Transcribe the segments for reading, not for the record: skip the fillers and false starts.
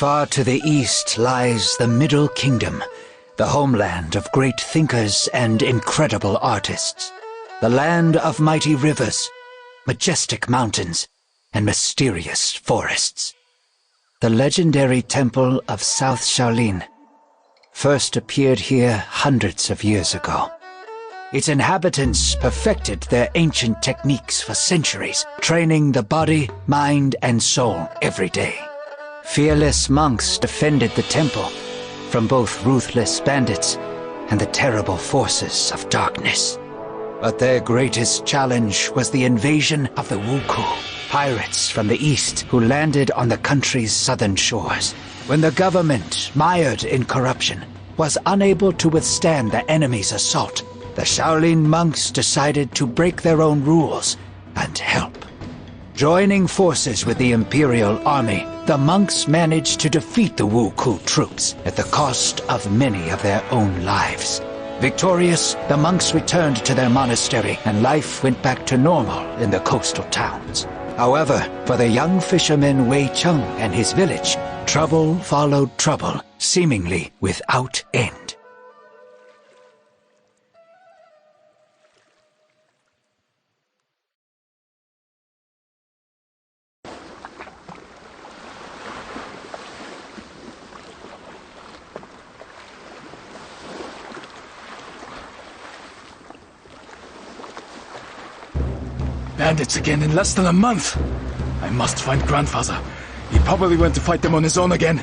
Far to the east lies the Middle Kingdom, the homeland of great thinkers and incredible artists. The land of mighty rivers, majestic mountains, and mysterious forests. The legendary temple of South Shaolin first appeared here hundreds of years ago. Its inhabitants perfected their ancient techniques for centuries, training the body, mind, and soul every day. Fearless monks defended the temple from both ruthless bandits and the terrible forces of darkness. But their greatest challenge was the invasion of the Wuku, pirates from the east who landed on the country's southern shores. When the government, mired in corruption, was unable to withstand the enemy's assault, the Shaolin monks decided to break their own rules and help. Joining forces with the Imperial Army, the monks managed to defeat the Wuku troops at the cost of many of their own lives. Victorious, the monks returned to their monastery and life went back to normal in the coastal towns. However, for the young fisherman Wei Cheng and his village, trouble followed trouble, seemingly without end. Bandits again in less than a month! I must find Grandfather. He probably went to fight them on his own again.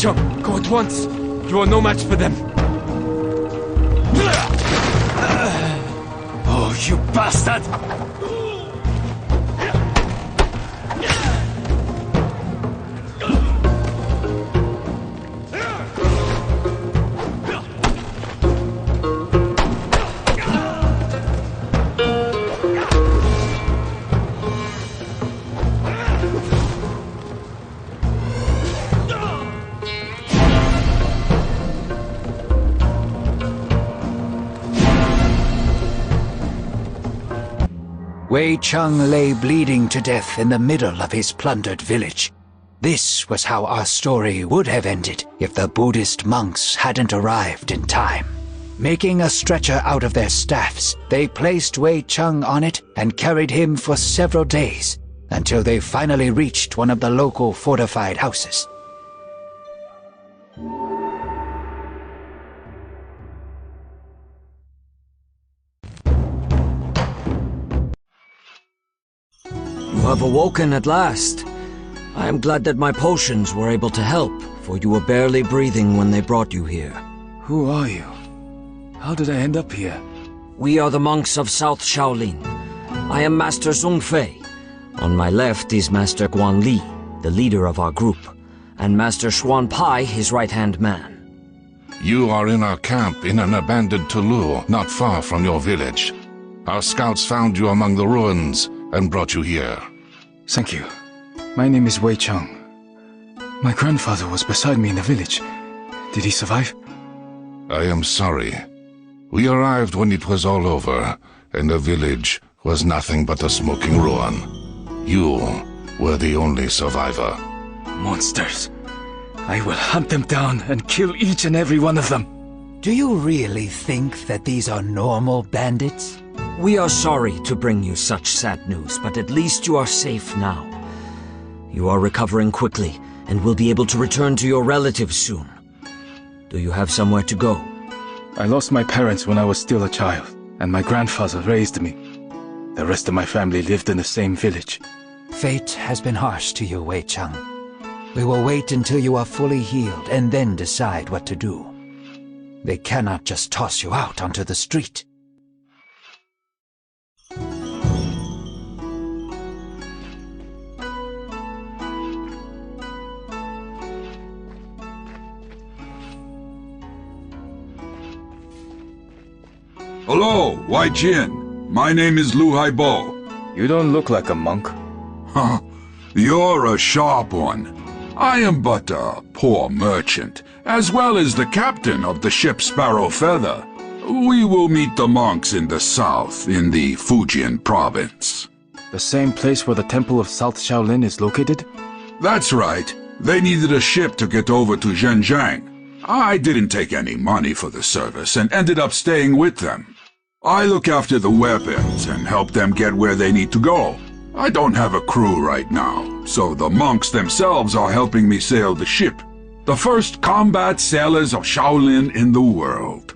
Cheng, go at once. You are no match for them. Oh, you bastard! Wei Cheng lay bleeding to death in the middle of his plundered village. This was how our story would have ended if the Buddhist monks hadn't arrived in time. Making a stretcher out of their staffs, they placed Wei Cheng on it and carried him for several days, until they finally reached one of the local fortified houses. You have awoken at last. I am glad that my potions were able to help, for you were barely breathing when they brought you here. Who are you? How did I end up here? We are the monks of South Shaolin. I am Master Zhong Fei. On my left is Master Guan Li, the leader of our group, and Master Xuan Pai, his right-hand man. You are in our camp in an abandoned Tulu, not far from your village. Our scouts found you among the ruins and brought you here. Thank you. My name is Wei Cheng. My grandfather was beside me in the village. Did he survive? I am sorry. We arrived when it was all over, and the village was nothing but a smoking ruin. You were the only survivor. Monsters. I will hunt them down and kill each and every one of them. Do you really think that these are normal bandits? We are sorry to bring you such sad news, but at least you are safe now. You are recovering quickly, and will be able to return to your relatives soon. Do you have somewhere to go? I lost my parents when I was still a child, and my grandfather raised me. The rest of my family lived in the same village. Fate has been harsh to you, Wei Cheng. We will wait until you are fully healed and then decide what to do. They cannot just toss you out onto the street. Hello, Wai Jin. My name is Lu Haibo. You don't look like a monk. Huh, you're a sharp one. I am but a poor merchant, as well as the captain of the ship Sparrow Feather. We will meet the monks in the south, in the Fujian province. The same place where the Temple of South Shaolin is located? That's right. They needed a ship to get over to Zhenjiang. I didn't take any money for the service and ended up staying with them. I look after the weapons and help them get where they need to go. I don't have a crew right now, so the monks themselves are helping me sail the ship. The first combat sailors of Shaolin in the world.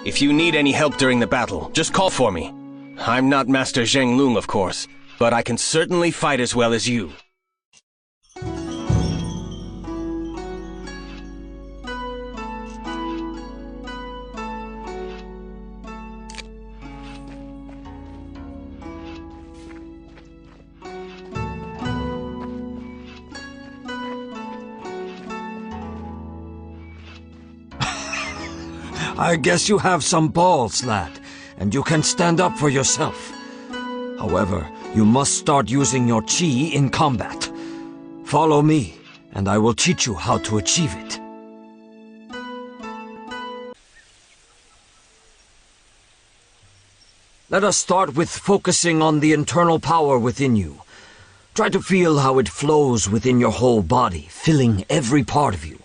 If you need any help during the battle, just call for me. I'm not Master Zheng Lung, of course, but I can certainly fight as well as you. I guess you have some balls, lad, and you can stand up for yourself. However, you must start using your chi in combat. Follow me, and I will teach you how to achieve it. Let us start with focusing on the internal power within you. Try to feel how it flows within your whole body, filling every part of you.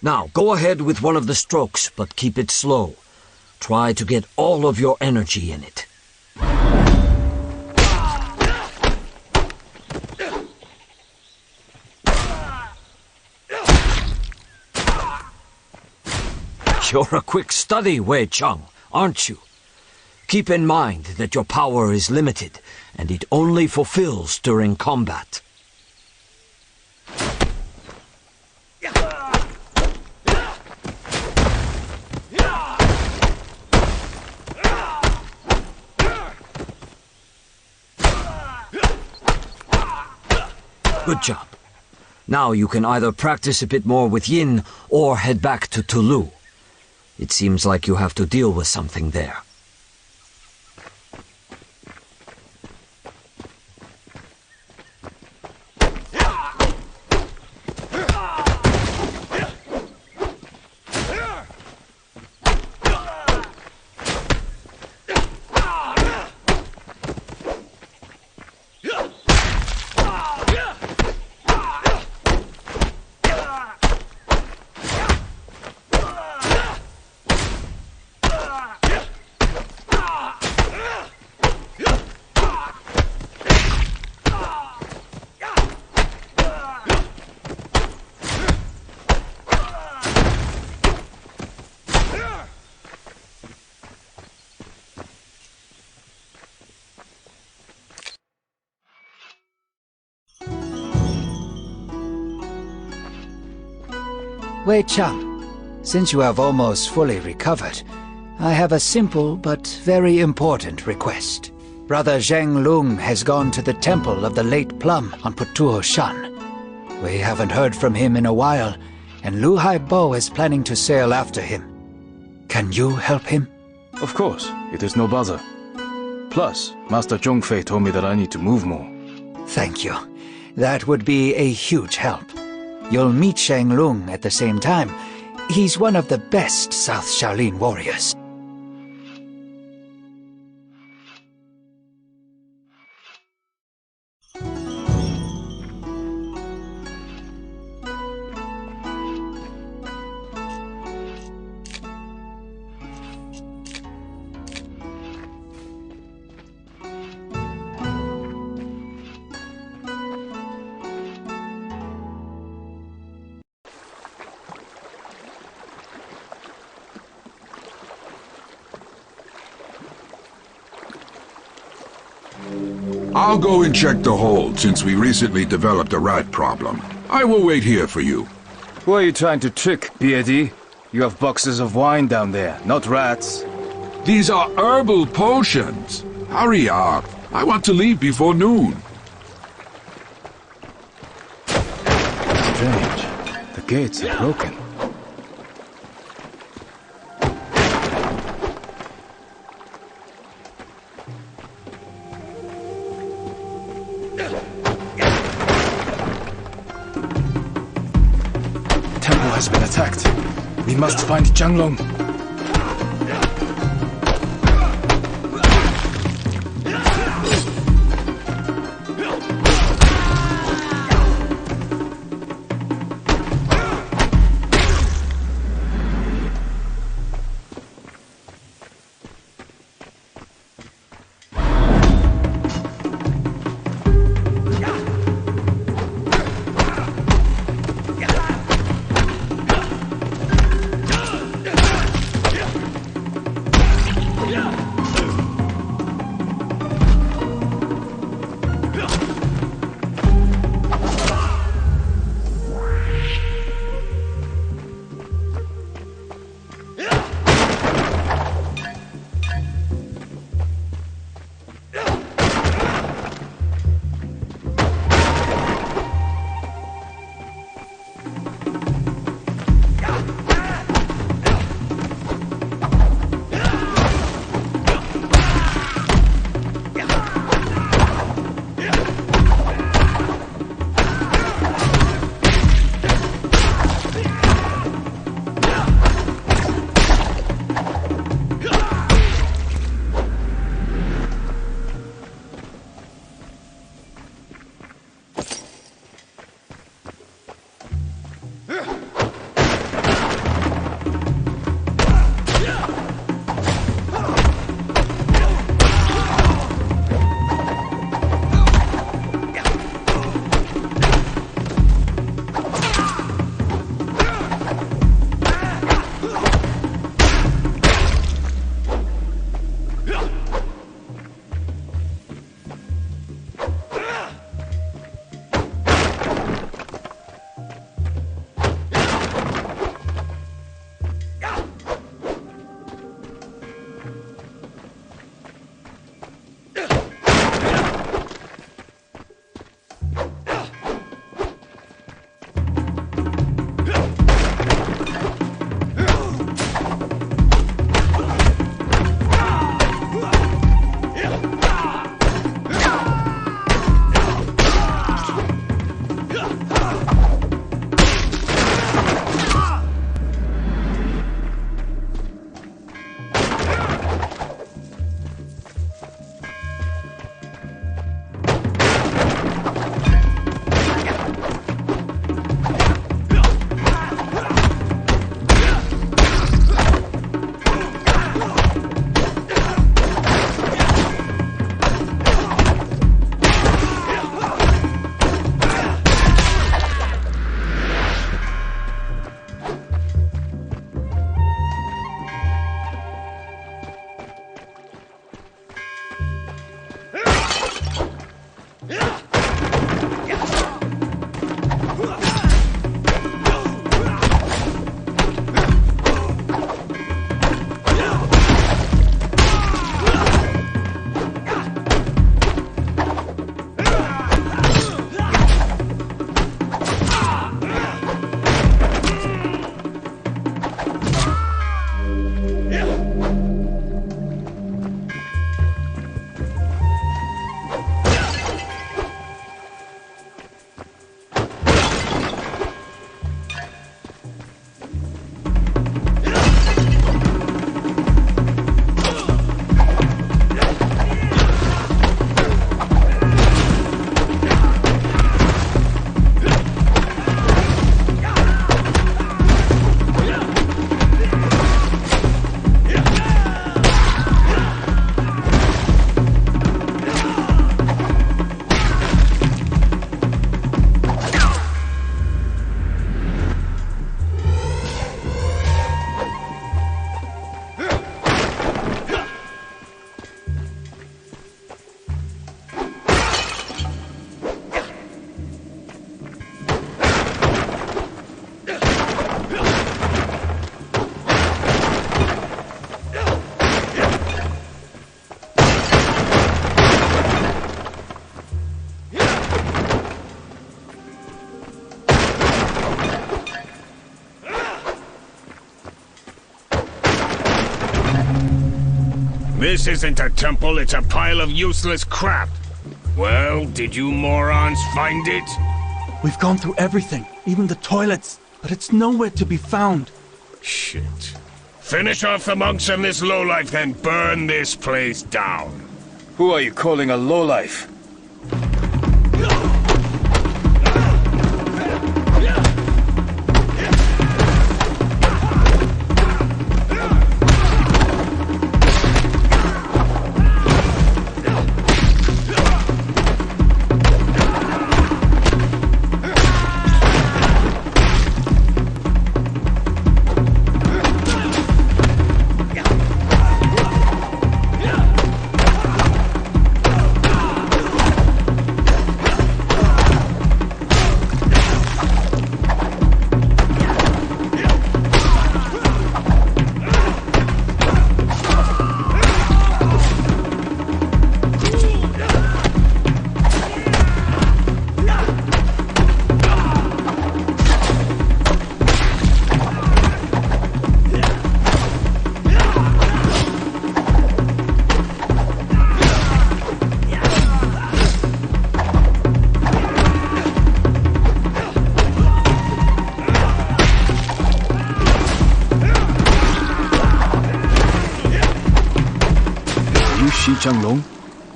Now, go ahead with one of the strokes, but keep it slow. Try to get all of your energy in it. You're a quick study, Wei Cheng, aren't you? Keep in mind that your power is limited, and it only fulfills during combat. Good job. Now you can either practice a bit more with Yin or head back to Tulu. It seems like you have to deal with something there. Wei Cheng, since you have almost fully recovered, I have a simple but very important request. Brother Zheng Lung has gone to the temple of the late Plum on Putuo Shan. We haven't heard from him in a while, and Lu Haibo is planning to sail after him. Can you help him? Of course, it is no bother. Plus, Master Zhongfei told me that I need to move more. Thank you. That would be a huge help. You'll meet Zheng Lung at the same time. He's one of the best South Shaolin warriors. I'll go and check the hold, since we recently developed a rat problem. I will wait here for you. Who are you trying to trick, Beardy? You have boxes of wine down there, not rats. These are herbal potions. Hurry up. I want to leave before noon. Strange. The gates are broken. Has been attacked. We must find Zhanglong. This isn't a temple, it's a pile of useless crap. Well, did you morons find it? We've gone through everything, even the toilets, but it's nowhere to be found. Shit. Finish off the monks and this lowlife, then burn this place down. Who are you calling a lowlife?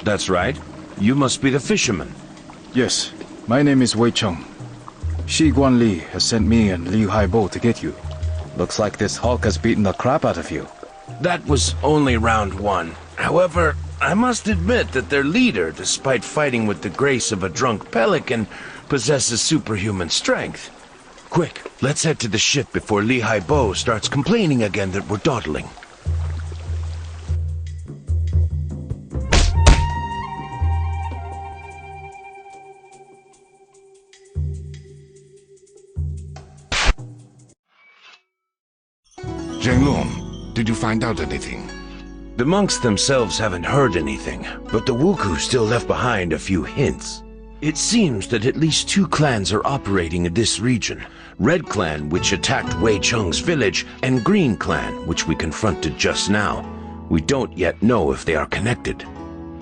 That's right. You must be the fisherman. Yes, my name is Wei Cheng. Shi Guanli has sent me and Liu Haibo to get you. Looks like this Hulk has beaten the crap out of you. That was only round one. However, I must admit that their leader, despite fighting with the grace of a drunk pelican, possesses superhuman strength. Quick, let's head to the ship before Li Haibo starts complaining again that we're dawdling. Zhenglong, did you find out anything? The monks themselves haven't heard anything, but the Wuku still left behind a few hints. It seems that at least two clans are operating in this region. Red Clan, which attacked Wei Cheng's village, and Green Clan, which we confronted just now. We don't yet know if they are connected.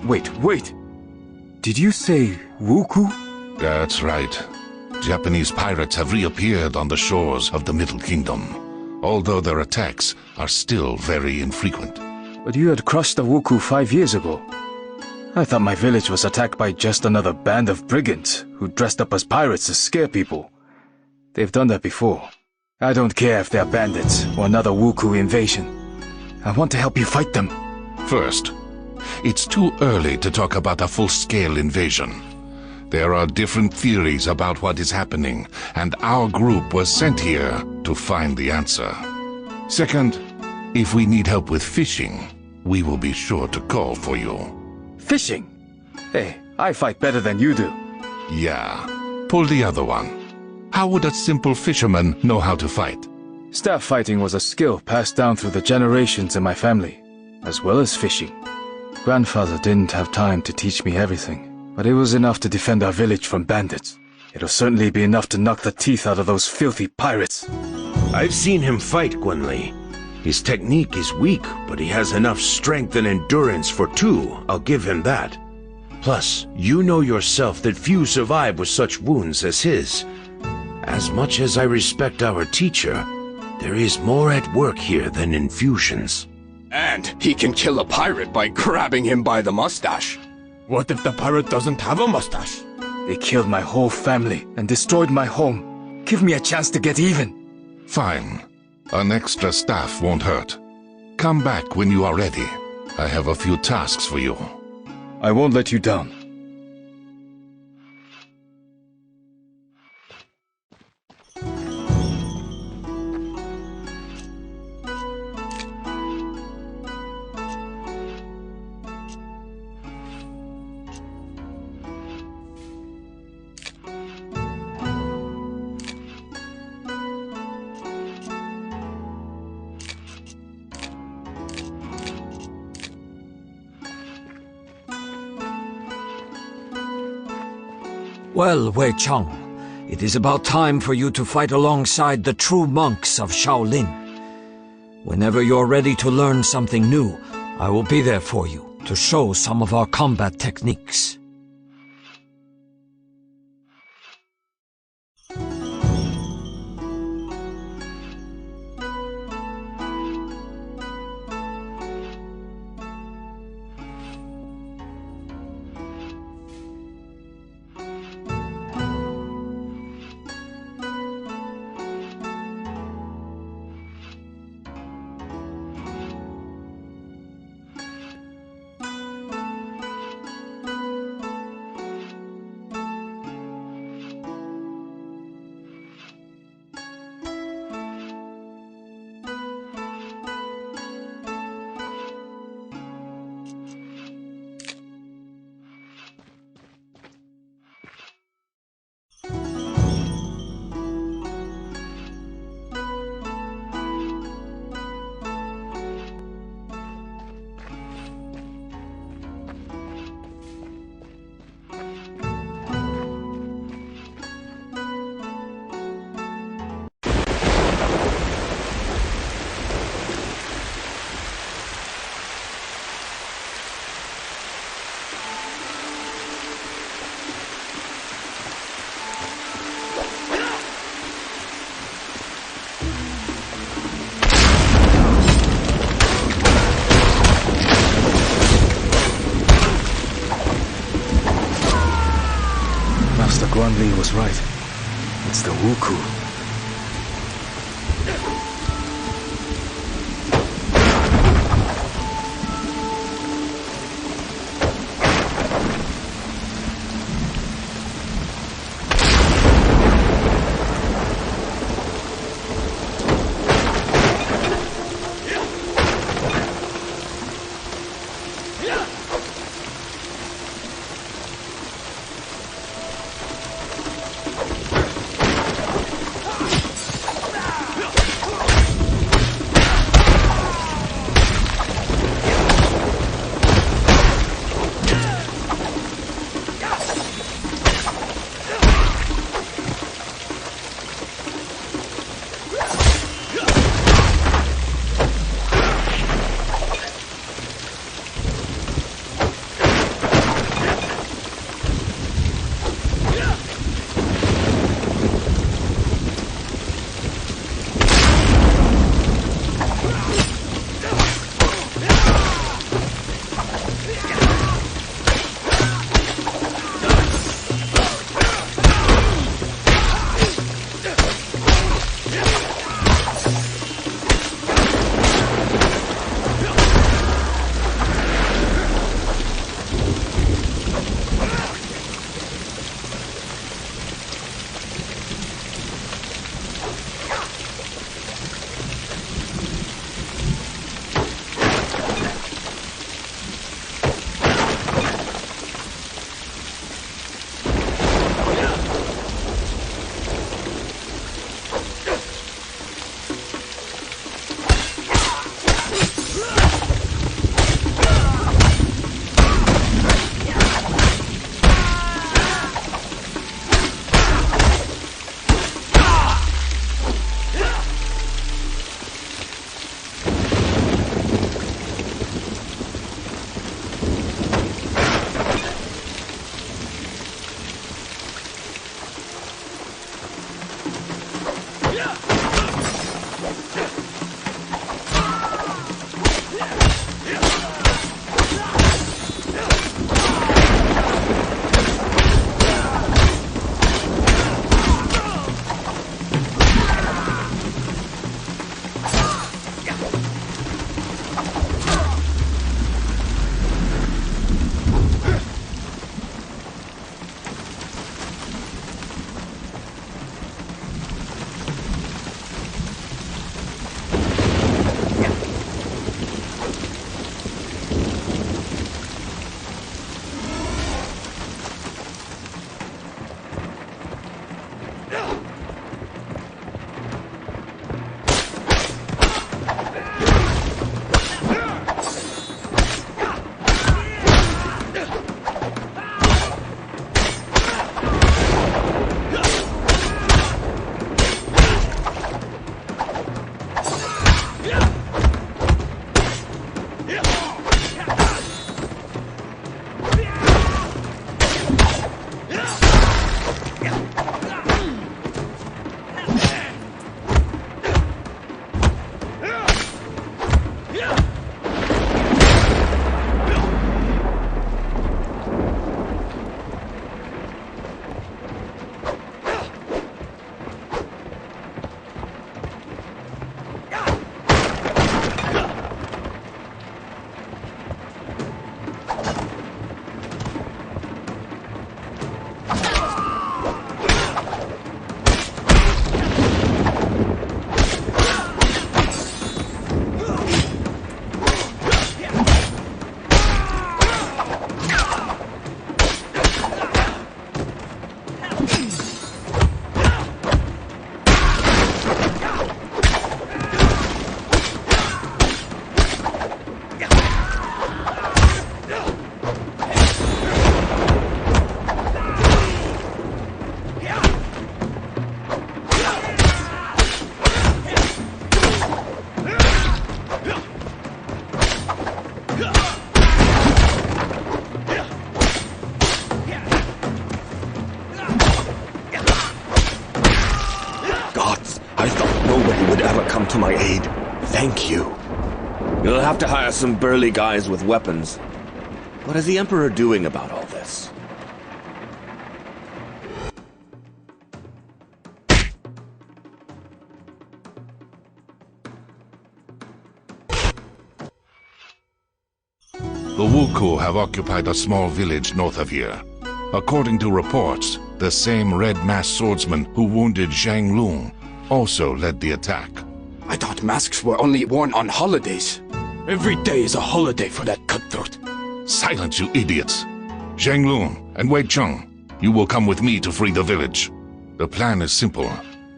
Wait. Did you say Wuku? That's right. Japanese pirates have reappeared on the shores of the Middle Kingdom, although their attacks are still very infrequent. But you had crushed the Wuku 5 years ago. I thought my village was attacked by just another band of brigands who dressed up as pirates to scare people. They've done that before. I don't care if they're bandits or another Wuku invasion. I want to help you fight them. First, it's too early to talk about a full-scale invasion. There are different theories about what is happening, and our group was sent here to find the answer. Second, if we need help with fishing, we will be sure to call for you. Fishing? Hey, I fight better than you do. Yeah, pull the other one. How would a simple fisherman know how to fight? Staff fighting was a skill passed down through the generations in my family, as well as fishing. Grandfather didn't have time to teach me everything, but it was enough to defend our village from bandits. It'll certainly be enough to knock the teeth out of those filthy pirates. I've seen him fight, Guanli. His technique is weak, but he has enough strength and endurance for two, I'll give him that. Plus, you know yourself that few survive with such wounds as his. As much as I respect our teacher, there is more at work here than infusions. And he can kill a pirate by grabbing him by the mustache. What if the pirate doesn't have a mustache? They killed my whole family and destroyed my home. Give me a chance to get even. Fine. An extra staff won't hurt. Come back when you are ready. I have a few tasks for you. I won't let you down. Well, Wei Cheng, it is about time for you to fight alongside the true monks of Shaolin. Whenever you're ready to learn something new, I will be there for you to show some of our combat techniques. Master Guan was right. It's the Wuku. come to my aid. Thank you. You'll have to hire some burly guys with weapons. What is the Emperor doing about all this? The Wuku have occupied a small village north of here. According to reports, the same red-masked swordsman who wounded Zhang Lung also led the attack. I thought masks were only worn on holidays. Every day is a holiday for that cutthroat. Silence, you idiots! Zhang Lung and Wei Cheng, you will come with me to free the village. The plan is simple.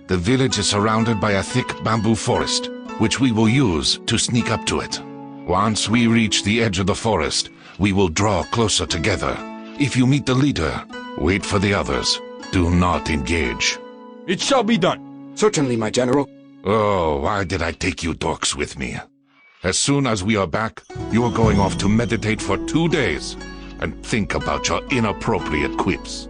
The village is surrounded by a thick bamboo forest, which we will use to sneak up to it. Once we reach the edge of the forest, we will draw closer together. If you meet the leader, wait for the others. Do not engage. It shall be done. Certainly, my general. Oh, why did I take you dorks with me? As soon as we are back, you are going off to meditate for 2 days and think about your inappropriate quips.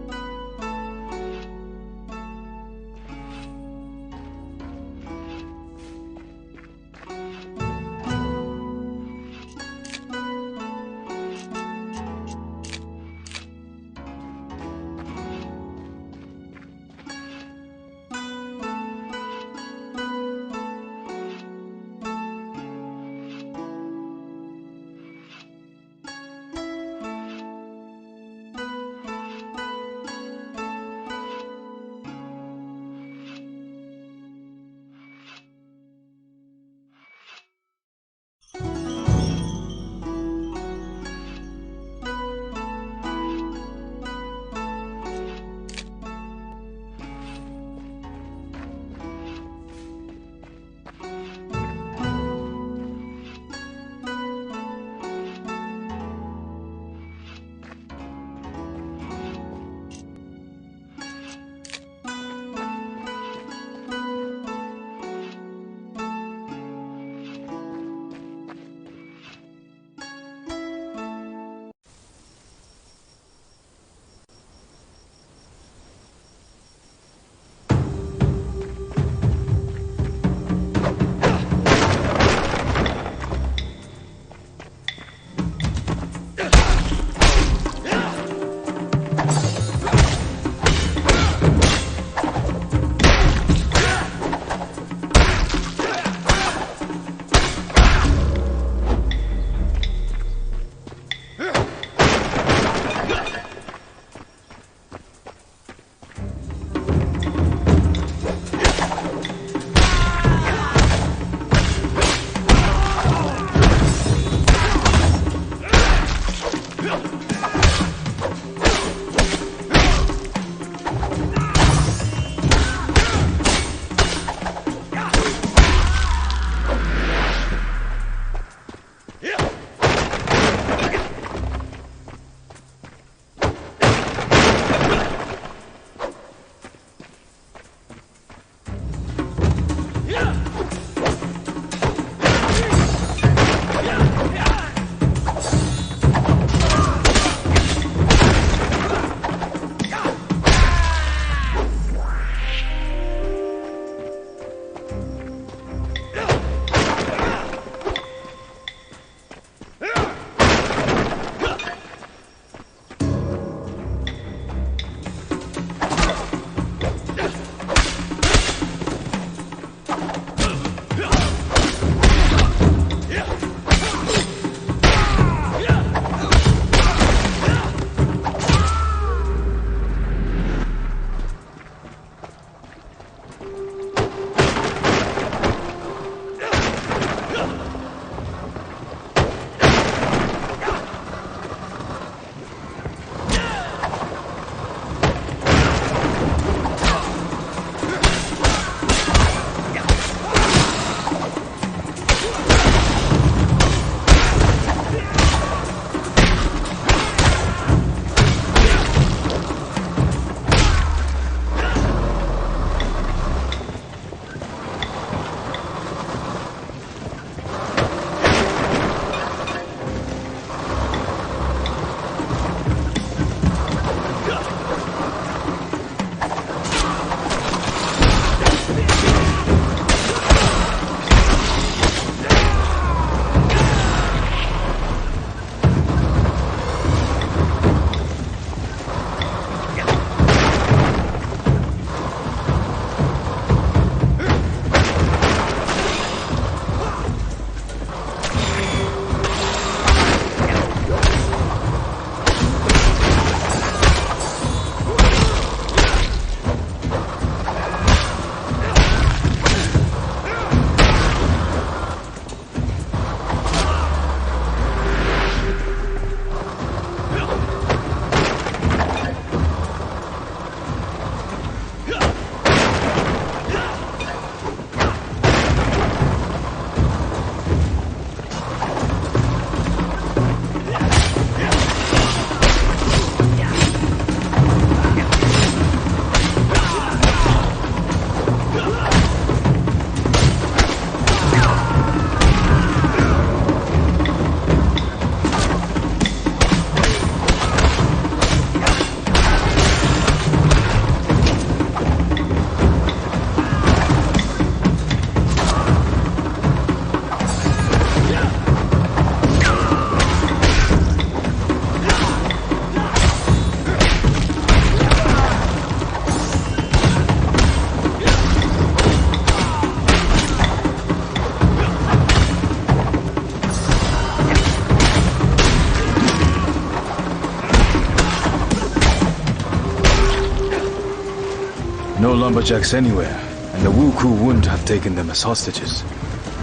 No lumberjacks anywhere, and the Wuku wouldn't have taken them as hostages.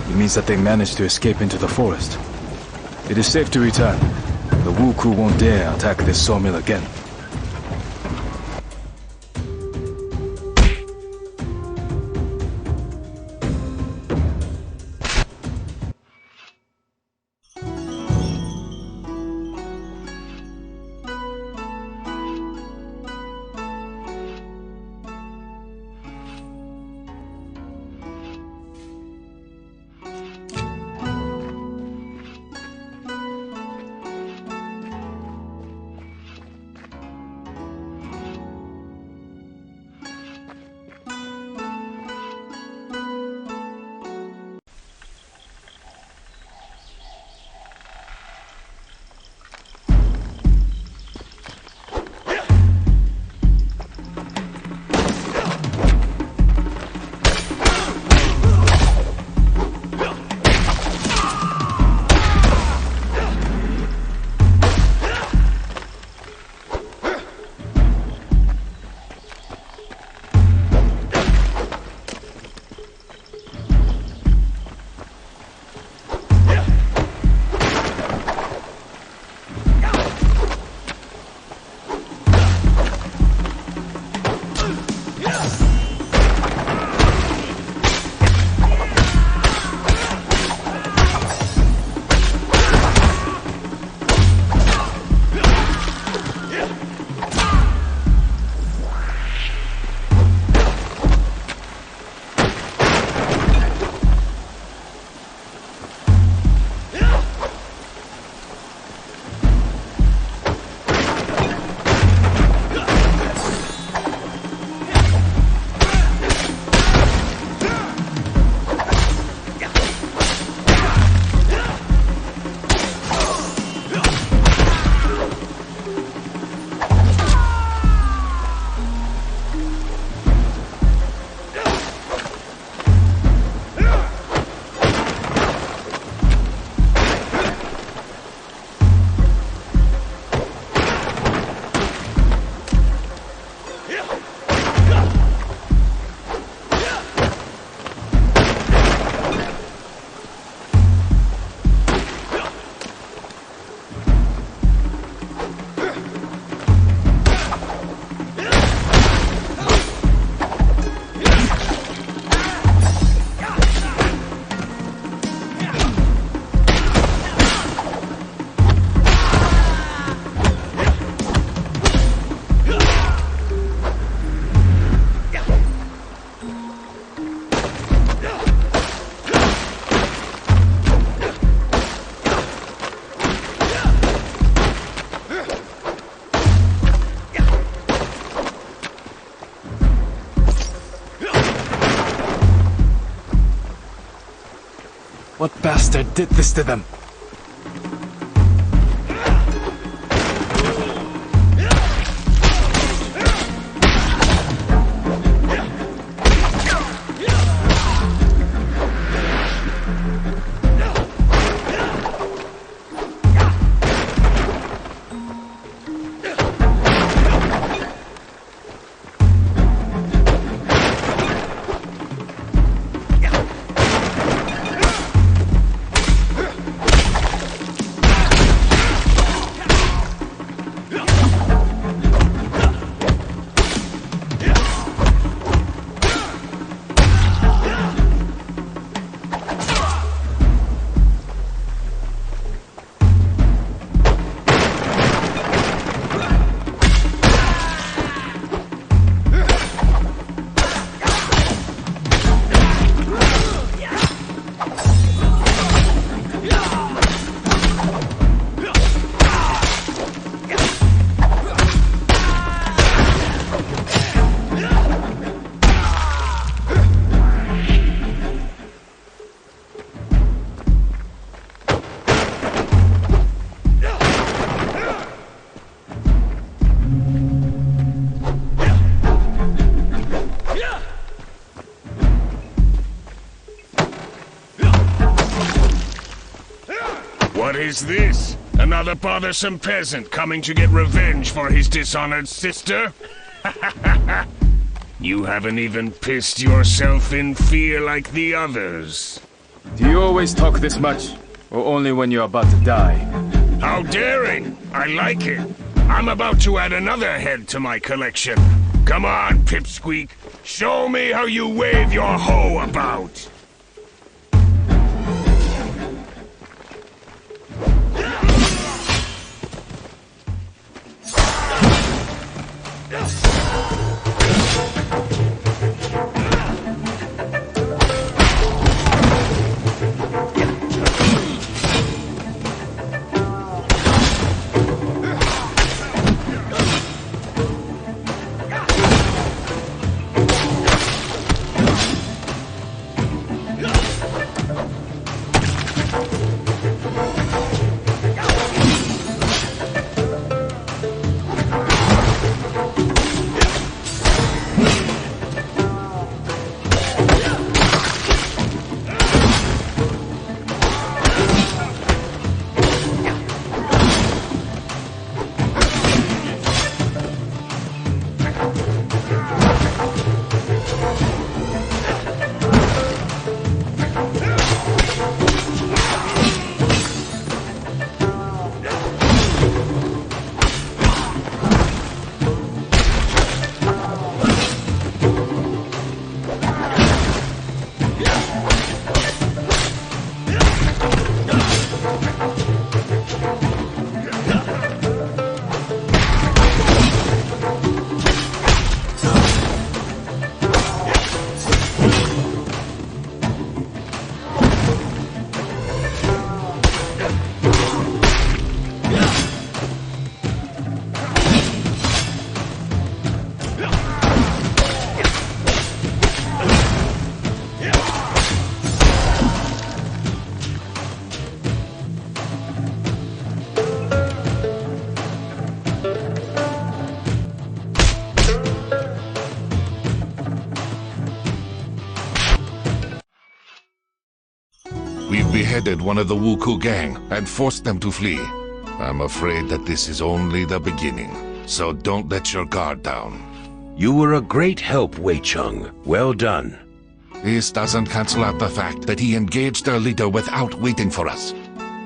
It means that they managed to escape into the forest. It is safe to return. The Wuku won't dare attack this sawmill again. What bastard did this to them? What is this? Another bothersome peasant coming to get revenge for his dishonored sister? You haven't even pissed yourself in fear like the others. Do you always talk this much? Or only when you're about to die? How daring! I like it. I'm about to add another head to my collection. Come on, Pipsqueak. Show me how you wave your hoe about. We've beheaded one of the Wuku gang and forced them to flee. I'm afraid that this is only the beginning, so don't let your guard down. You were a great help, Wei Cheng. Well done. This doesn't cancel out the fact that he engaged their leader without waiting for us.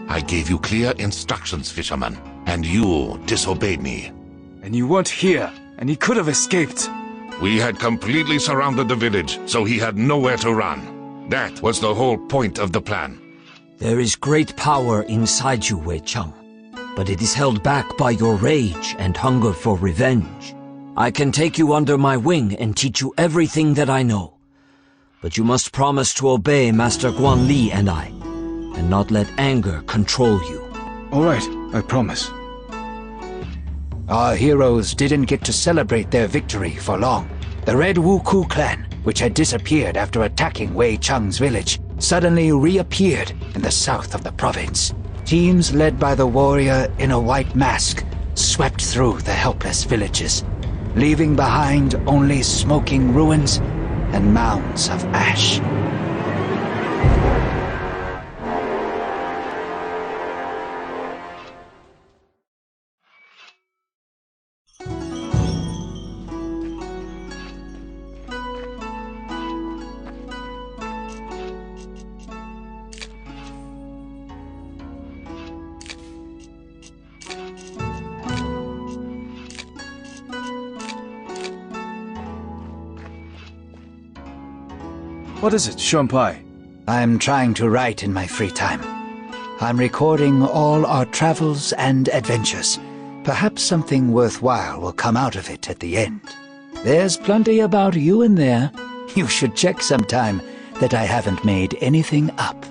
I gave you clear instructions, fisherman, and you disobeyed me. And you weren't here, and he could have escaped. We had completely surrounded the village, so he had nowhere to run. That was the whole point of the plan. There is great power inside you, Wei Cheng, but it is held back by your rage and hunger for revenge. I can take you under my wing and teach you everything that I know. But you must promise to obey Master Guan Li and I, and not let anger control you. All right, I promise. Our heroes didn't get to celebrate their victory for long. The Red Wuku clan, which had disappeared after attacking Wei Cheng's village, suddenly reappeared in the south of the province. Teams led by the warrior in a white mask swept through the helpless villages, leaving behind only smoking ruins and mounds of ash. What is it, Shunpai? I'm trying to write in my free time. I'm recording all our travels and adventures. Perhaps something worthwhile will come out of it at the end. There's plenty about you in there. You should check sometime that I haven't made anything up.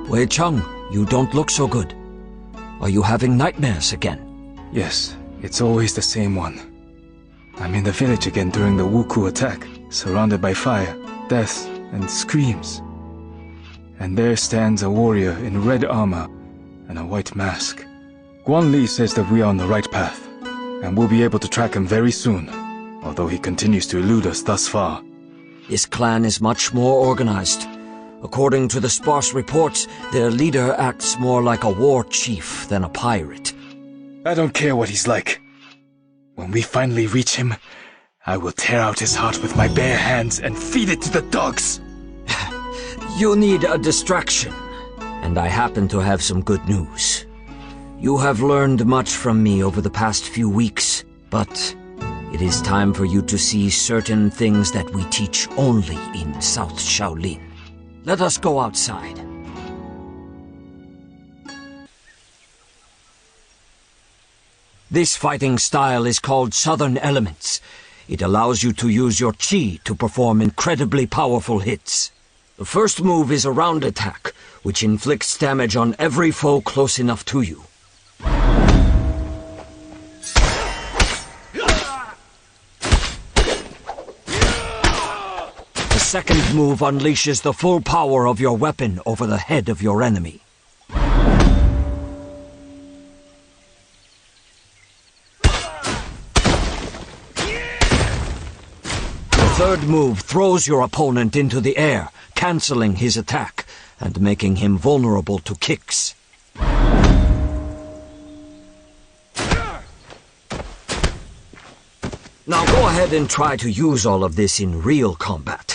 Wei Cheng, you don't look so good. Are you having nightmares again? Yes, it's always the same one. I'm in the village again during the Wuku attack, surrounded by fire, death, and screams. And there stands a warrior in red armor and a white mask. Guan Li says that we are on the right path, and we'll be able to track him very soon, although he continues to elude us thus far. This clan is much more organized. According to the sparse reports, their leader acts more like a war chief than a pirate. I don't care what he's like. When we finally reach him, I will tear out his heart with my bare hands and feed it to the dogs. You need a distraction, and I happen to have some good news. You have learned much from me over the past few weeks, but it is time for you to see certain things that we teach only in South Shaolin. Let us go outside. This fighting style is called Southern Elements. It allows you to use your chi to perform incredibly powerful hits. The first move is a round attack, which inflicts damage on every foe close enough to you. The second move unleashes the full power of your weapon over the head of your enemy. The third move throws your opponent into the air, cancelling his attack and making him vulnerable to kicks. Now go ahead and try to use all of this in real combat.